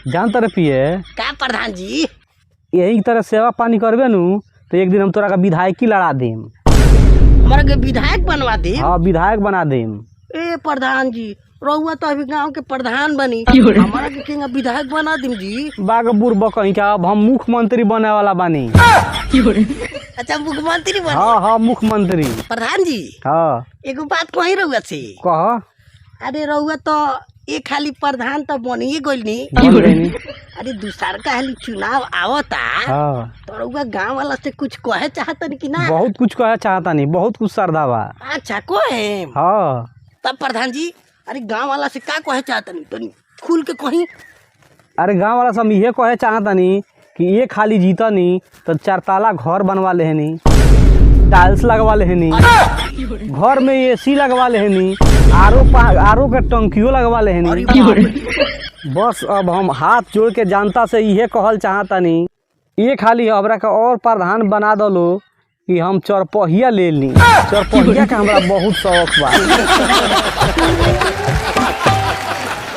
जान तरह पिए का प्रधान जी यही तरह सेवा पानी करबे नु तो एक दिन हम तोरा का विधायकी लड़ा देम। हमारा के विधायक बनवा दे। हाँ विधायक बना देम। ए प्रधान जी रहुआ तो अभी गांव के प्रधान बनी, हमारा के केंगा विधायक बना दिम जी। बागपुर बकही का अब हम मुख्यमंत्री बने वाला बानी। अच्छा मुख्यमंत्री बने। हाँ हाँ मुख्यमंत्री। प्रधान जी हाँ एगो बात कही रहुआ से। कह। अरे रहुआ तो एक खाली प्रधान तो बनिए गइलनी, अरे दूसर का हाली चुनाव आवता हाँ तो रहुआ गांव वाला से कुछ कहे चाहतनी कि ना? बहुत कुछ कहे चाहता नहीं, बहुत कुछ श्रद्धा बा। अच्छा कहे। हाँ तब प्रधान जी अरे गांव वाला से का कहे चाहतनी तनी खुल के कहीं। अरे गांव वाला सब ये कहे चाहता नहीं कि ये खाली जीता नहीं तो 4 ताला घर बनवा लेहनी, टाइल्स लगवा लेहनी, घर में एसी लगवा लेहनी, आरो के टंकियो लगवा लेहनी। बस अब हम हाथ जोड़ के जनता से ये कहल चाहता नहीं ये खाली हमरा का और प्रधान बना दलो कि हम चरपहिया ले ली। चरपहिया का हमरा बहुत शौक बा।